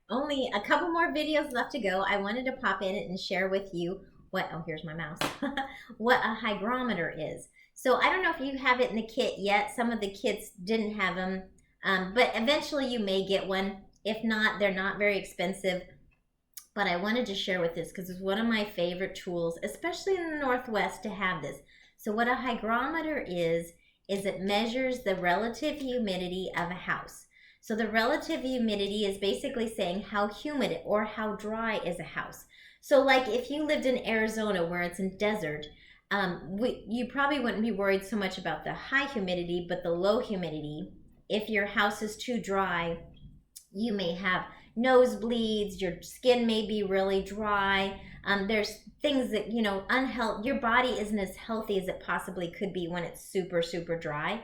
Only a couple more videos left to go. I wanted to pop in and share with you what, oh, here's my mouse, what a hygrometer is. So I don't know if you have it in the kit yet. Some of the kits didn't have them, but eventually you may get one. If not, they're not very expensive. But I wanted to share with this because it's one of my favorite tools, especially in the Northwest, to have this. So what a hygrometer is it measures the relative humidity of a house. So the relative humidity is basically saying how humid or how dry is a house. So like if you lived in Arizona where it's in desert, you probably wouldn't be worried so much about the high humidity, but the low humidity. If your house is too dry, you may have nosebleeds, your skin may be really dry. There's things that, unhealthy, your body isn't as healthy as it possibly could be when it's super, super dry.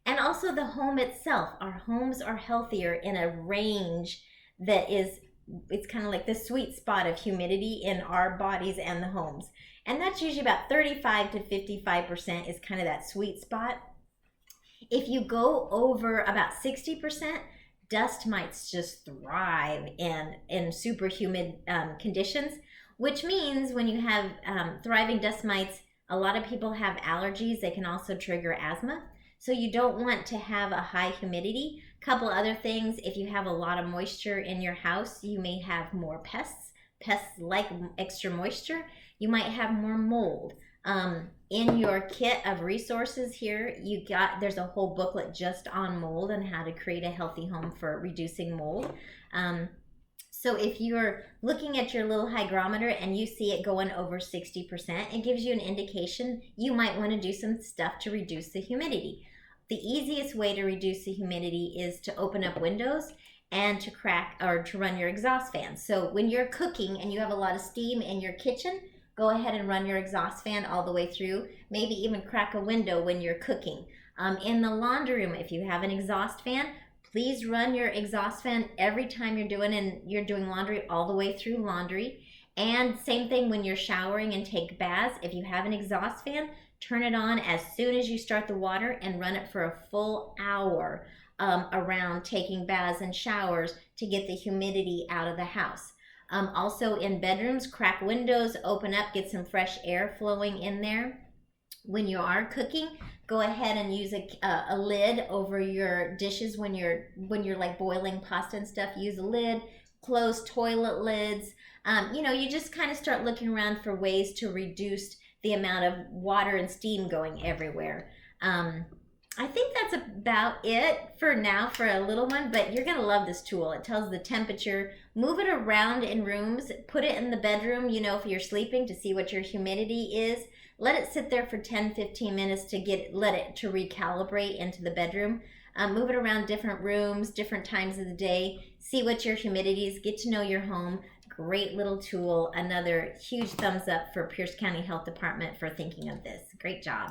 And also the home itself. Our homes are healthier in a range that is, it's kind of like the sweet spot of humidity in our bodies and the homes. And that's usually about 35 to 55% is kind of that sweet spot. If you go over about 60%, dust mites just thrive in super humid conditions, which means when you have thriving dust mites, a lot of people have allergies. They can also trigger asthma. So you don't want to have a high humidity. Couple other things, if you have a lot of moisture in your house, you may have more pests. Pests like extra moisture. You might have more mold. In your kit of resources here, there's a whole booklet just on mold and how to create a healthy home for reducing mold. So if you're looking at your little hygrometer and you see it going over 60%, it gives you an indication you might want to do some stuff to reduce the humidity. The easiest way to reduce the humidity is to open up windows and to crack or to run your exhaust fan. So when you're cooking and you have a lot of steam in your kitchen, go ahead and run your exhaust fan all the way through. Maybe even crack a window when you're cooking. In the laundry room, if you have an exhaust fan, please run your exhaust fan every time you're doing laundry all the way through laundry. And same thing when you're showering and take baths. If you have an exhaust fan, turn it on as soon as you start the water and run it for a full hour around taking baths and showers to get the humidity out of the house. Also in bedrooms, crack windows, open up, get some fresh air flowing in there. When you are cooking, go ahead and use a lid over your dishes when you're like boiling pasta and stuff. Use a lid, close toilet lids. You just kind of start looking around for ways to reduce the amount of water and steam going everywhere. I think that's about it for now for a little one, but you're going to love this tool. It tells the temperature. Move it around in rooms. Put it in the bedroom, if you're sleeping, to see what your humidity is. Let it sit there for 10-15 minutes to let it to recalibrate into the bedroom. Move it around different rooms, different times of the day. See what your humidity is. Get to know your home. Great little tool. Another huge thumbs up for Pierce County Health Department for thinking of this. Great job.